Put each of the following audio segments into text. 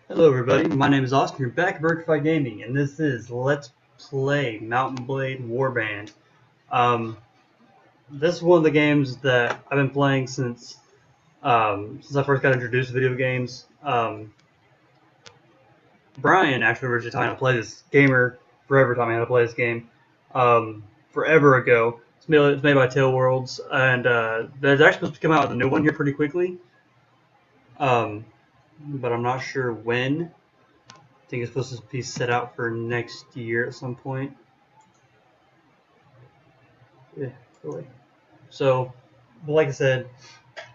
Hello everybody, my name is Austin, you're back at Vertify Gaming, and this is Let's Play Mount and Blade Warband. This is one of the games that I've been playing since I first got introduced to video games. Brian actually originally taught me how to play this. Gamer forever taught me how to play this game forever ago. It's made by Tail Worlds, and there's actually supposed to come out with a new one here pretty quickly. But I'm not sure when. I think it's supposed to be set out for next year at some point. Yeah, really. So, like I said,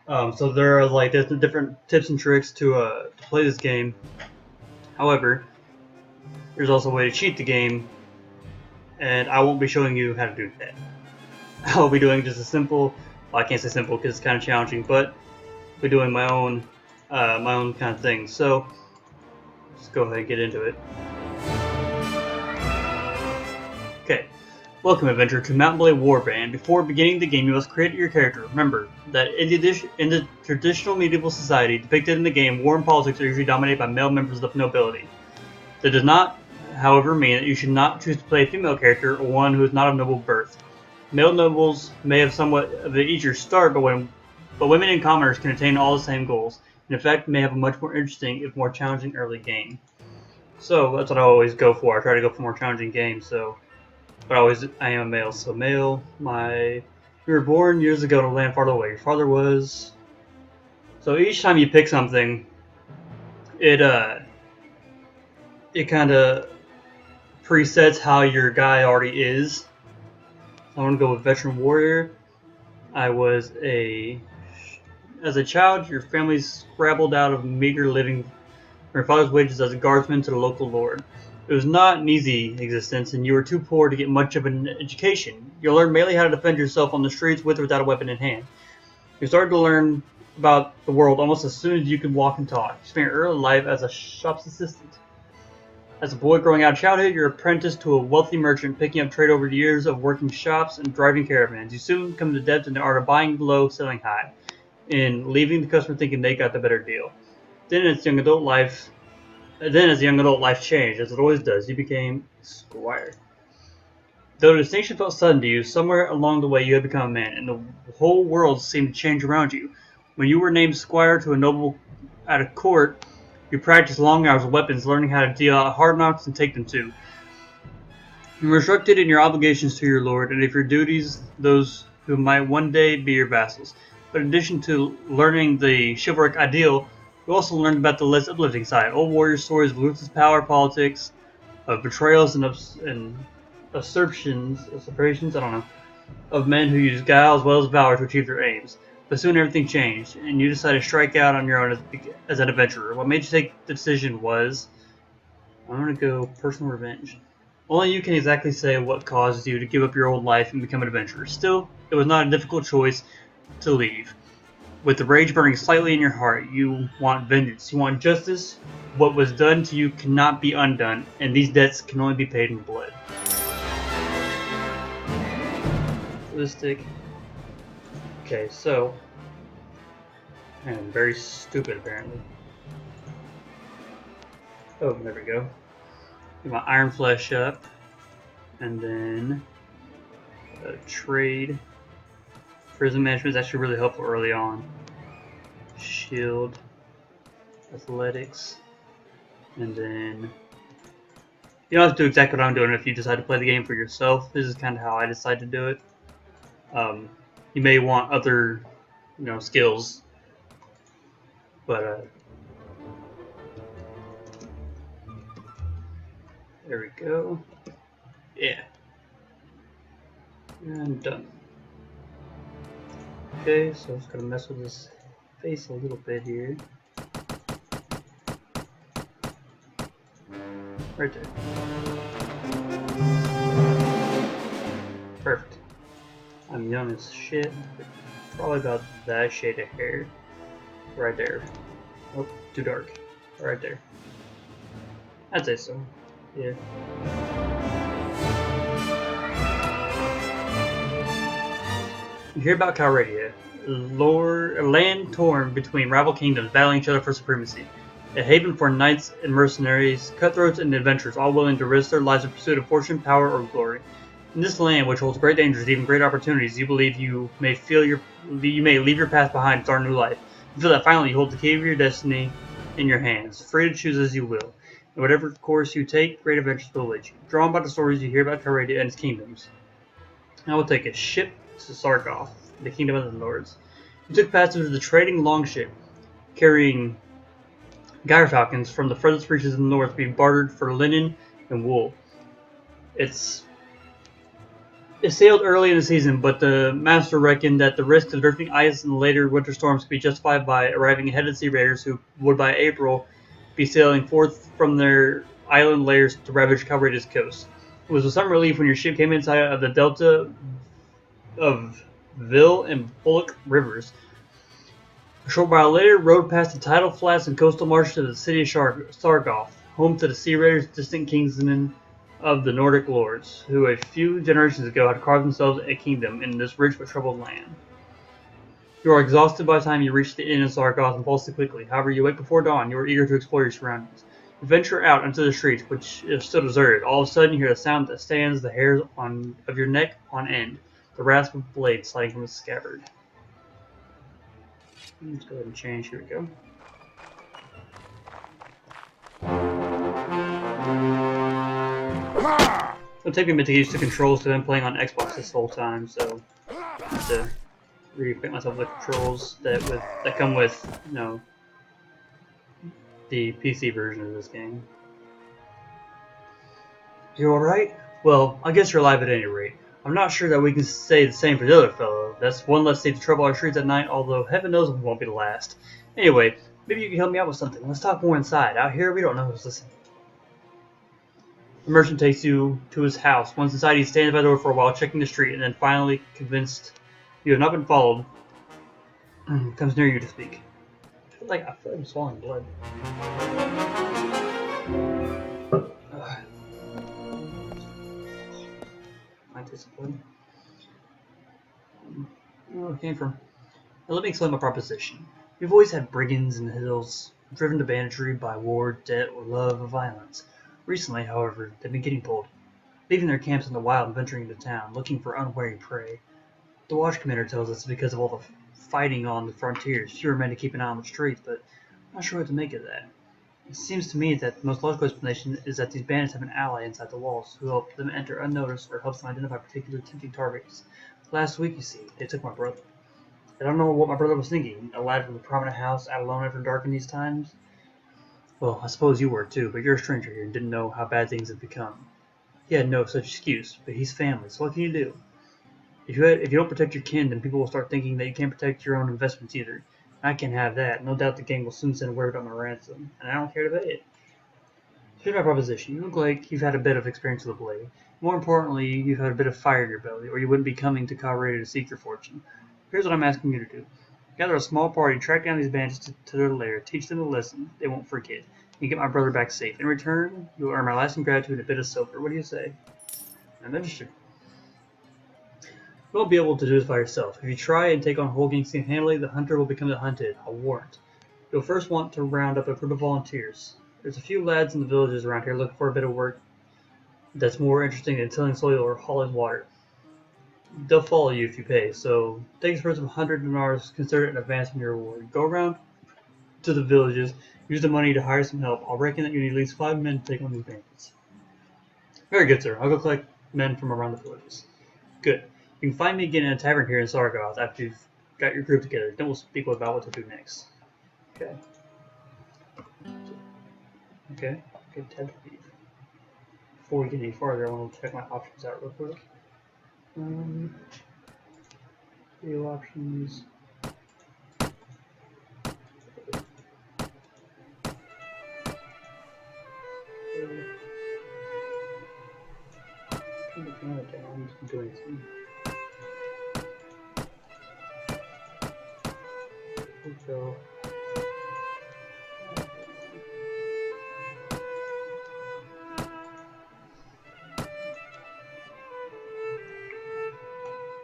so there are like there's different tips and tricks to play this game. However, there's also a way to cheat the game, and I won't be showing you how to do that. I'll be doing just a simple. Well, I can't say simple because it's kind of challenging, but I'll be doing my own kind of thing. So, let's go ahead and get into it. Okay, welcome adventurer to Mount and Blade Warband. Before beginning the game, you must create your character. Remember that in the traditional medieval society depicted in the game, war and politics are usually dominated by male members of the nobility. That does not, however, mean that you should not choose to play a female character or one who is not of noble birth. Male nobles may have somewhat of an easier start, but women in commerce can attain all the same goals. In effect, may have a much more interesting, if more challenging, early game. So that's what I always go for. I try to go for more challenging games. So, but I am a male. So male. We were born years ago in a land far away. Your father was. So each time you pick something, it kind of presets how your guy already is. I want to go with veteran warrior. As a child, your family scrabbled out of meager living from your father's wages as a guardsman to the local lord. It was not an easy existence, and you were too poor to get much of an education. You learned mainly how to defend yourself on the streets with or without a weapon in hand. You started to learn about the world almost as soon as you could walk and talk. You spent your early life as a shop's assistant. As a boy growing out of childhood, you're apprenticed to a wealthy merchant, picking up trade over the years of working shops and driving caravans. You soon come to depth in the art of buying low, selling high, and leaving the customer thinking they got the better deal. Then as young adult life changed, as it always does, you became squire. Though the distinction felt sudden to you, somewhere along the way you had become a man, and the whole world seemed to change around you. When you were named squire to a noble at a court, you practiced long hours with weapons, learning how to deal out hard knocks and take them too. You were instructed in your obligations to your lord, and if your duties, those who might one day be your vassals. But in addition to learning the chivalric ideal, you also learned about the less uplifting side. Old warrior stories of ruthless power politics, of betrayals and usurpations, of men who used guile as well as valor to achieve their aims. But soon everything changed, and you decided to strike out on your own as an adventurer. What made you take the decision was, I'm going to go personal revenge. Only you can exactly say what caused you to give up your old life and become an adventurer. Still, it was not a difficult choice to leave. With the rage burning slightly in your heart, you want vengeance. You want justice. What was done to you cannot be undone, and these debts can only be paid in blood. Realistic. Okay, so I'm very stupid apparently. Oh, there we go. Get my Iron Flesh up, and then trade. Prison management is actually really helpful early on. Shield, athletics, and then you don't have to do exactly what I'm doing if you decide to play the game for yourself. This is kind of how I decide to do it. You may want other, skills, but there we go. Yeah, and done. Okay, so I'm just gonna mess with his face a little bit here. Right there. Perfect. I'm young as shit, but probably about that shade of hair. Right there. Oh, too dark. Right there. I'd say so. Yeah. You hear about Calradia, a land torn between rival kingdoms battling each other for supremacy. a haven for knights and mercenaries, cutthroats and adventurers, all willing to risk their lives in pursuit of fortune, power, or glory. In this land, which holds great dangers and even great opportunities, you believe you may leave your past behind and start a new life. You feel that finally you hold the key of your destiny in your hands, free to choose as you will. In whatever course you take, great adventures will await you. Drawn by the stories you hear about Calradia and its kingdoms, I will take a ship to Sargoth, the kingdom of the Lords. You took passage of the trading longship, carrying gyrfalcons from the furthest reaches of the north, being bartered for linen and wool. It sailed early in the season, but the master reckoned that the risks of drifting ice and later winter storms could be justified by arriving ahead of the sea raiders who would by April be sailing forth from their island lairs to ravage Calradia's coast. It was with some relief when your ship came inside of the delta of Vil and Bullock rivers. A short while later, rode past the tidal flats and coastal marshes to the city of Sargoth, home to the sea raiders, distant kingsmen of the Nordic lords, who a few generations ago had carved themselves a kingdom in this rich but troubled land. You are exhausted by the time you reach the inn in Sargoth and fall asleep quickly. However, you wake before dawn. You are eager to explore your surroundings. You venture out into the streets, which is still deserted. All of a sudden, you hear a sound that stands the hairs of your neck on end, the rasp of blades sliding from the scabbard. Let's go ahead and change. Here we go. It'll take me a minute to get used to controls because I've been playing on Xbox this whole time, so I have to refit myself with controls that come with, you know, the PC version of this game. You alright? Well, I guess you're alive at any rate. I'm not sure that we can say the same for the other fellow. That's one less safe to trouble our streets at night, although heaven knows it won't be the last. Anyway, maybe you can help me out with something. Let's talk more inside. Out here, we don't know who's listening. The merchant takes you to his house. Once inside, he stands by the door for a while, checking the street, and then finally, convinced you have not been followed, comes near you to speak. I feel like I'm swallowing blood. My discipline. Where it came from. Now let me explain my proposition. We've always had brigands in the hills, driven to banditry by war, debt, or love of violence. Recently, however, they've been getting bold, leaving their camps in the wild and venturing into town, looking for unwary prey. The watch commander tells us it's because of all the fighting on the frontiers, fewer men to keep an eye on the streets, but I'm not sure what to make of that. It seems to me that the most logical explanation is that these bandits have an ally inside the walls who help them enter unnoticed or helps them identify particular tempting targets. Last week, you see, they took my brother. I don't know what my brother was thinking. A lad from a prominent house, out alone after dark in these times? Well, I suppose you were too, but you're a stranger here and didn't know how bad things have become. He had no such excuse, but he's family, so what can you do? If you don't protect your kin, then people will start thinking that you can't protect your own investments either. I can't have that. No doubt the gang will soon send word about my ransom, and I don't care to pay it. Here's my proposition. You look like you've had a bit of experience with a blade. More importantly, you've had a bit of fire in your belly, or you wouldn't be coming to Calradia to seek your fortune. Here's what I'm asking you to do. Gather a small party, track down these bandits to their lair, teach them a lesson they won't forget, and get my brother back safe. In return, you will earn my lasting gratitude and a bit of silver. What do you say? I'm interested. You won't be able to do this by yourself. If you try and take on whole gang single-handedly, the hunter will become the hunted. I'll warn it. You'll first want to round up a group of volunteers. There's a few lads in the villages around here looking for a bit of work that's more interesting than tilling soil or hauling water. They'll follow you if you pay, so take a purse of 100 dinars, consider it an advance in your reward. Go around to the villages, use the money to hire some help. I'll reckon that you need at least 5 men to take on these bandits. Very good, sir. I'll go collect men from around the villages. Good. You can find me again in a tavern here in Sargoth after you've got your group together. Then we'll speak about what to do next. Okay. Okay. Good tab to leave. Before we get any farther, I want to check my options out real quick. Video options. Turn the camera down. Just do anything. Here we go.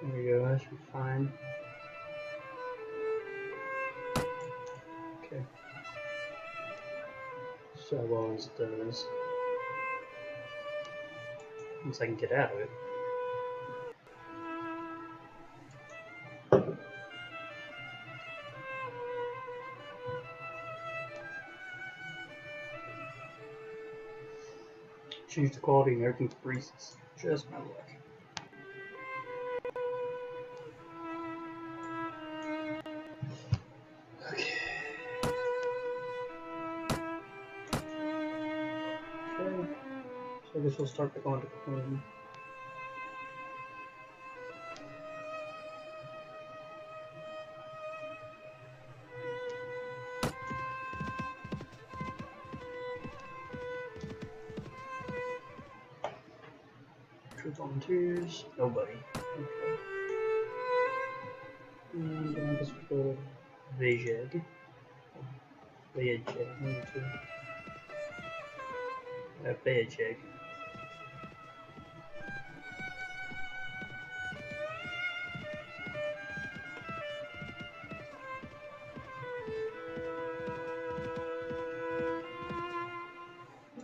There we go, that should be fine. Okay. So Bones does. Once I can get out of it. Change the quality and everything to breezes. Just my luck. Okay. Okay. So I guess we'll start by going to Queen. Volunteers, nobody. Okay. And then I guess we'll go to Vajeg. Vajeg, 1, 2. Vajeg.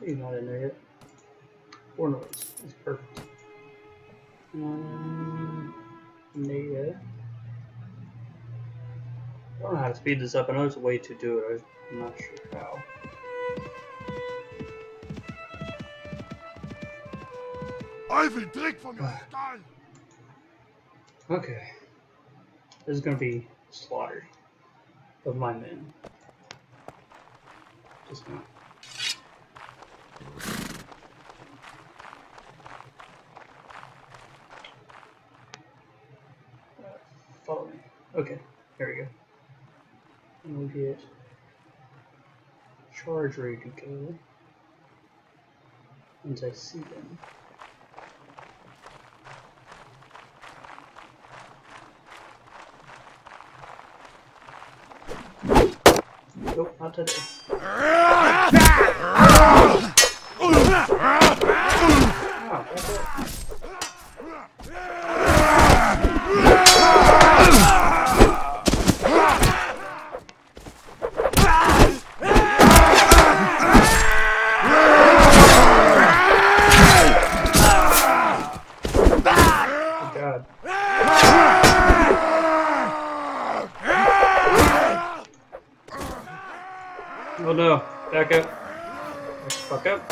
He's not in there yet. 4 noise. That's perfect. Nada. I don't know how to speed this up. I know there's a way to do it. I'm not sure how. Ivan, drink from your skull! Okay. This is gonna be slaughter of my men. Just not. Follow me. Okay, here we go. And we'll get charge ready to go once I see them. Nope, not today. Oh, that's it. Oh no, back up. Back the fuck up.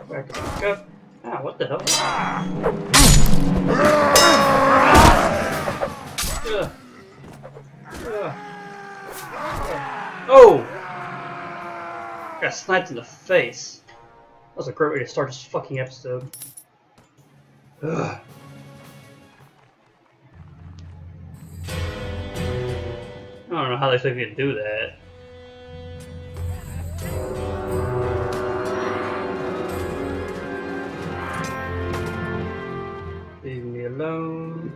Back the fuck up. Ah, what the hell? Oh! Got sniped in the face. That was a great way to start this fucking episode. Ugh. I don't know how they expect me to do that. Leave me alone.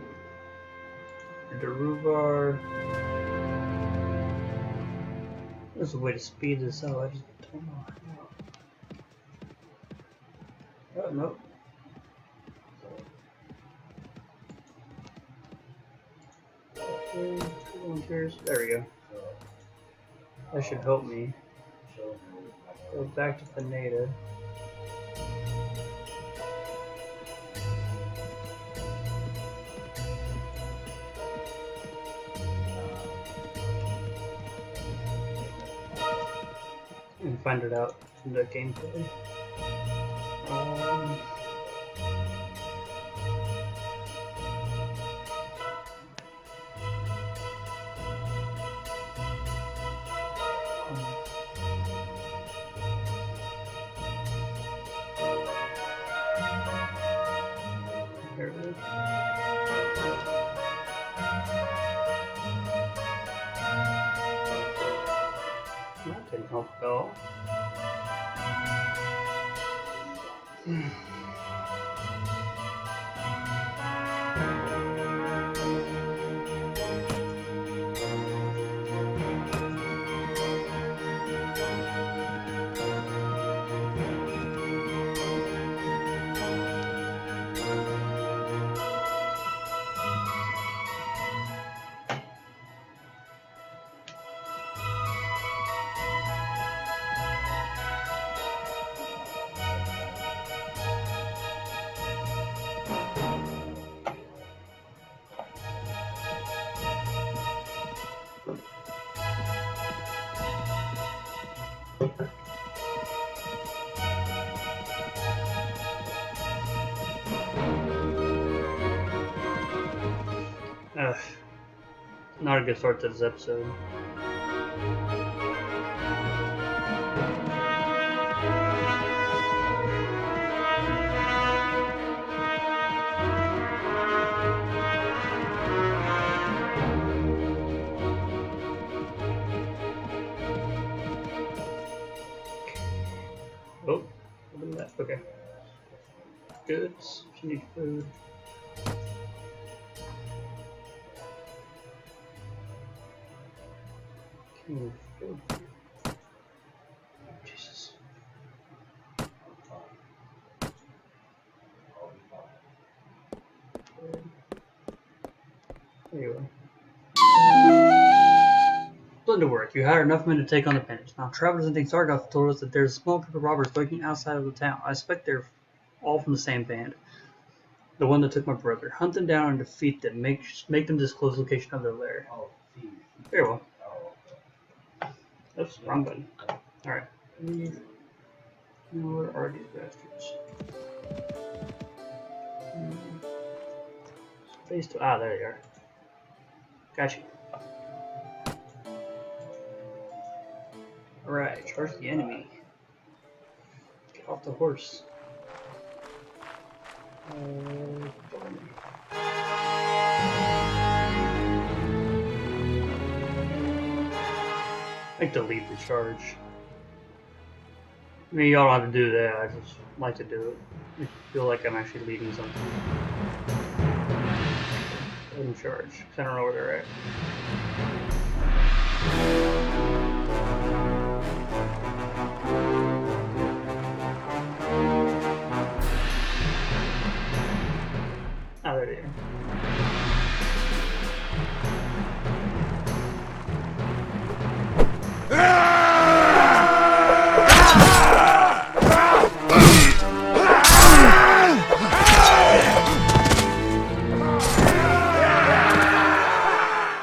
Daruvar. There's a way to speed this up. I just don't know how. Oh, nope. Okay, volunteers. There we go. That should help me. Go back to Pineda. And find it out from the gameplay. There it is. That didn't help at all. Not a good start to this episode. Oh, open that. Okay. Goods. You need food. Jesus. There you are. Splendid work. You hired enough men to take on the bandits. Now, travelers in Sargoth told us that there's a small group of robbers lurking outside of the town. I suspect they're all from the same band. The one that took my brother. Hunt them down and defeat them. Make them disclose the location of their lair. Very well. Oops, wrong button. Alright. Where are these bastards? Space to. Ah, there they are. Gotcha. Alright, charge the enemy. Get off the horse. I like to lead the charge. I mean, y'all don't have to do that, I just like to do it. I feel like I'm actually leading something. In charge, because I don't know where they're at. Ah, there they are.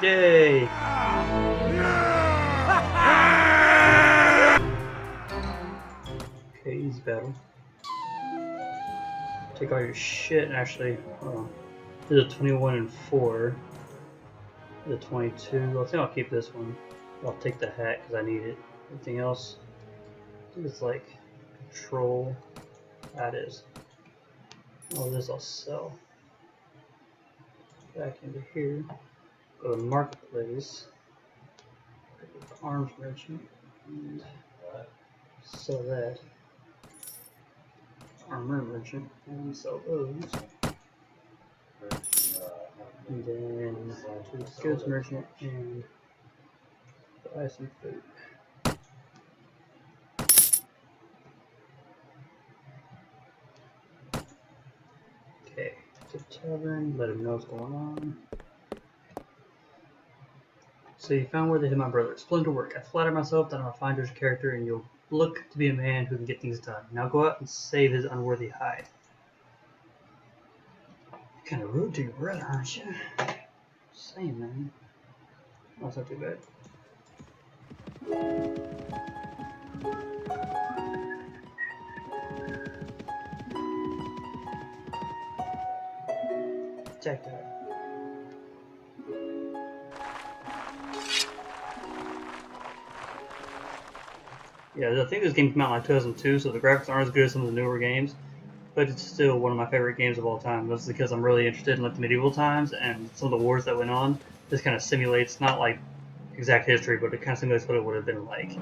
Yay! Okay, easy battle. Take all your shit and actually, hold on. This is a 21 and 4. This is a 22. I think I'll keep this one. I'll take the hat because I need it. Anything else? I think it's like control. That is. All this I'll sell. Back into here. Go to marketplace. Arms merchant. And sell that. Armor merchant. And sell those. And then goods merchant and buy some food. Okay, to the tavern, let him know what's going on. So you found where they hid my brother. Splendid work. I flatter myself that I'm a fine judge of character and you'll look to be a man who can get things done. Now go out and save his unworthy hide. Kind of rude to your brother, aren't you? Just saying, man. Oh, that's not too bad. Check that. Yeah, I think this game came out in like 2002, so the graphics aren't as good as some of the newer games. But it's still one of my favorite games of all time. That's because I'm really interested in like the medieval times and some of the wars that went on. This kind of simulates, not like exact history, but it kind of simulates what it would have been like.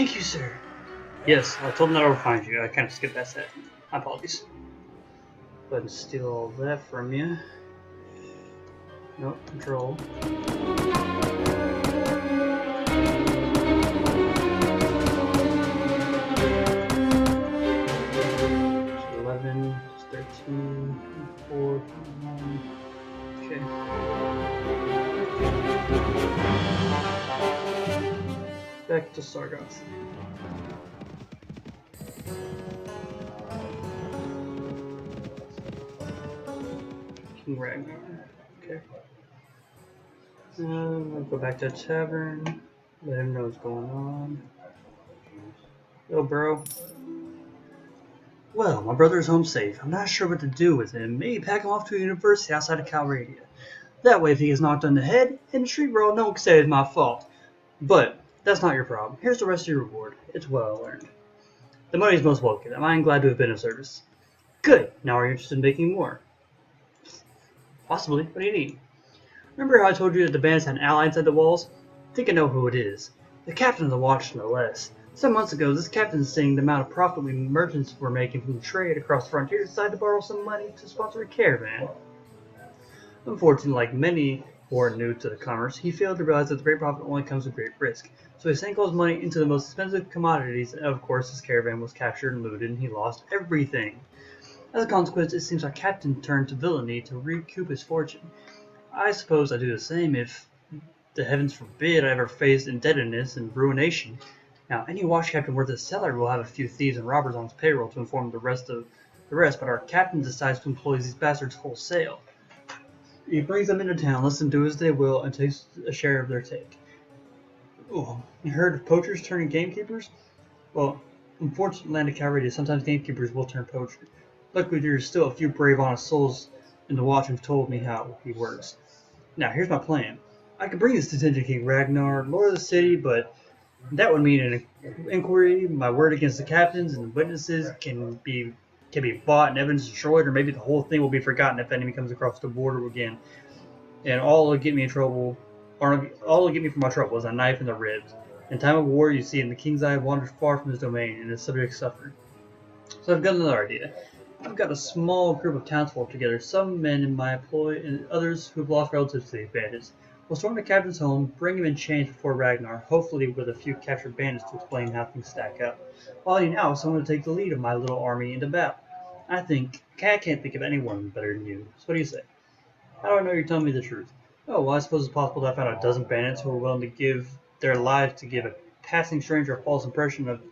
Thank you, sir. Yes, I told him that I would find you. I kind of skipped past that. My apologies. Go ahead and steal all that from you. Nope, control. 11, 13, 4, 9. Okay. Back to Sargoth. King Ragnar. Okay. We'll go back to the tavern. Let him know what's going on. Yo, bro. Well, my brother is home safe. I'm not sure what to do with him. Maybe pack him off to a university outside of Calradia. That way, if he gets knocked on the head in the street brawl, no one can say it's my fault. But that's not your problem. Here's the rest of your reward. It's well earned. The money is most welcome. I am glad to have been of service. Good. Now are you interested in making more? Possibly. What do you need? Remember how I told you that the bandits had an ally inside the walls? I think I know who it is. The captain of the watch, no less. Some months ago, this captain, seeing the amount of profit we merchants were making from the trade across the frontier, decided to borrow some money to sponsor a caravan. Unfortunately, like many who are new to the commerce, he failed to realize that the great profit only comes with great risk. So he sank all his money into the most expensive commodities, and of course his caravan was captured and looted, and he lost everything. As a consequence, it seems our captain turned to villainy to recoup his fortune. I suppose I'd do the same if, the heavens forbid, I ever faced indebtedness and ruination. Now, any watch captain worth his salary will have a few thieves and robbers on his payroll to inform the rest, but our captain decides to employ these bastards wholesale. He brings them into town, lets them do as they will, and takes a share of their take. Oh, you heard of poachers turning gamekeepers? Well, unfortunately, land of Calradia, sometimes gamekeepers will turn poachers. Luckily, there's still a few brave, honest souls in the watch who've told me how he works. Now, here's my plan. I could bring this detention to King Ragnar, lord of the city, but that would mean an inquiry, my word against the captains, and the witnesses can be bought and evidence destroyed, or maybe the whole thing will be forgotten if enemy comes across the border again. And all it'll get me in trouble, or all it'll get me from my trouble is a knife in the ribs. In time of war, you see, in the king's eye wandered far from his domain, and his subjects suffered. So I've got another idea. I've got a small group of townsfolk together, some men in my employ, and others who've lost relatives to these bandits. We'll storm the captain's home, bring him in chains before Ragnar, hopefully with a few captured bandits to explain how things stack up. While you now, someone to take the lead of my little army into battle. I can't think of anyone better than you. So what do you say? How do I know you're telling me the truth? Oh, well, I suppose it's possible that I found a dozen bandits who are willing to give their lives to give a passing stranger a false impression of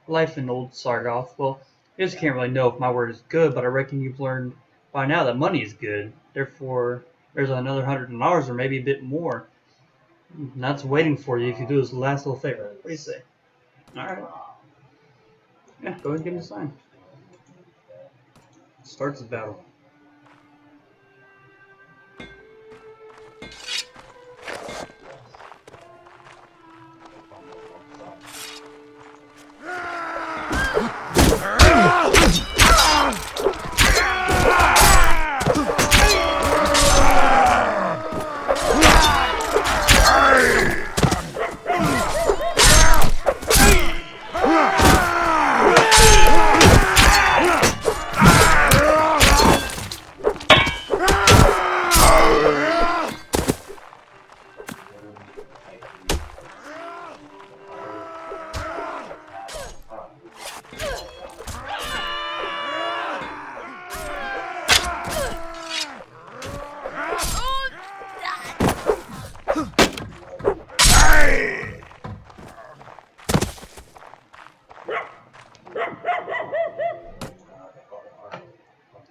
life in old Sargoth. Well, I just can't really know if my word is good, but I reckon you've learned by now that money is good. Therefore, there's another $100 or maybe a bit more. And that's waiting for you if you do this last little favor. What do you say? Alright. Yeah, go ahead and give me a sign. Starts the battle.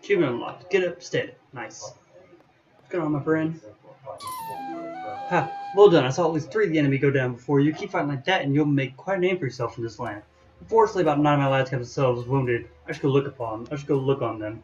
Achievement unlocked. Get up, steady. Nice. What's going on, my friend? Ha! Well done. I saw at least 3 of the enemy go down before you. Keep fighting like that and you'll make quite a name for yourself in this land. Unfortunately, about 9 of my lads got themselves wounded. I should go look on them.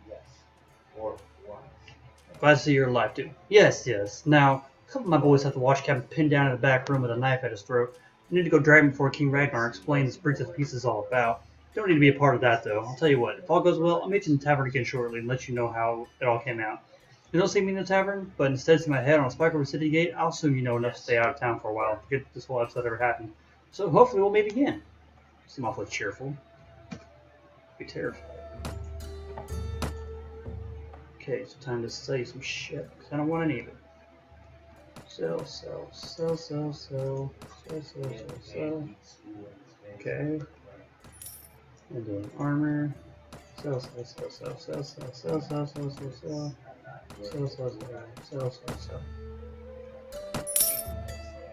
Glad to see you're alive, too. Yes. Now, a couple of my boys have the watch captain pinned down in the back room with a knife at his throat. I need to go drag him before King Ragnar and explain this breach of peace is all about. You don't need to be a part of that, though. I'll tell you what, if all goes well, I'll meet you in the tavern again shortly and let you know how it all came out. If you don't see me in the tavern, but instead see my head on a spike over city gate, I'll assume you know enough to stay out of town for a while and forget this whole episode ever happened. So hopefully we'll meet again. Seem awfully cheerful. Be terrified. Okay, so time to sell you some shit, because I don't want any of it. Sell. Okay. And then armor. Sell.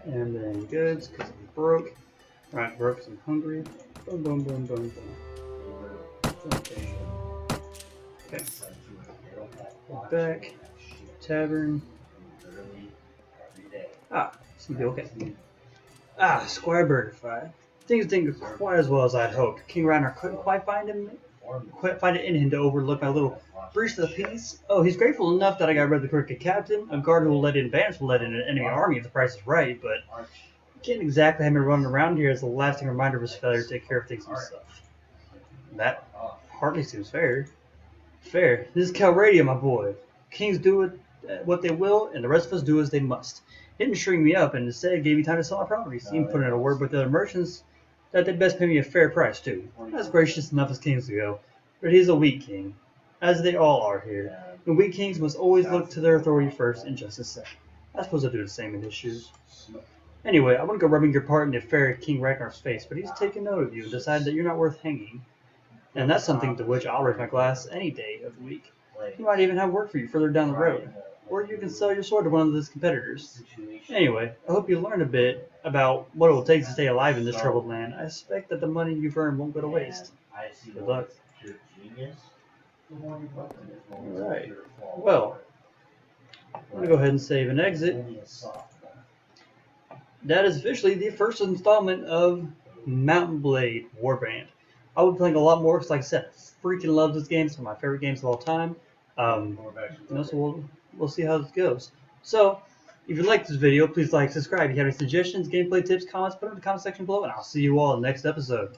And then goods, because I'm broke. Right, broke because I'm hungry. Boom. Okay. Back. Tavern. It's gonna be okay. Squire Burger Fight. Things didn't go quite as well as I'd hoped. King Ragnar couldn't quite find it in him to overlook my little breach of the peace. Oh, he's grateful enough that I got rid of the crooked captain. A guard who will let in bandits will let in an enemy army if the price is right, but he can't exactly have me running around here as a lasting reminder of his failure to take care of things himself. That hardly seems fair. This is Calradia, my boy. Kings do what they will, and the rest of us do as they must. He didn't string me up, and instead gave me time to sell my properties. He put in a word with the other merchants that they'd best pay me a fair price, too. That's gracious enough as kings to go, but he's a weak king, as they all are here. And weak kings must always look to their authority first and justice second. I suppose I'll do the same in his shoes. Anyway, I wouldn't go rubbing your part in the affair at King Ragnar's face, but he's taken note of you and decided that you're not worth hanging. And that's something to which I'll raise my glass any day of the week. He might even have work for you further down the road. Or you can sell your sword to one of his competitors. Anyway, I hope you learned a bit about what it will take to stay alive in this troubled land. I suspect that the money you've earned won't go to waste. Good luck. Alright. Well, I'm going to go ahead and save and exit. That is officially the first installment of Mount & Blade Warband. I will be playing a lot more because, like I said, I freaking love this game. It's one of my favorite games of all time. So we'll see how this goes. So, if you like this video, please like, subscribe. If you have any suggestions, gameplay tips, comments, put them in the comment section below, and I'll see you all in the next episode.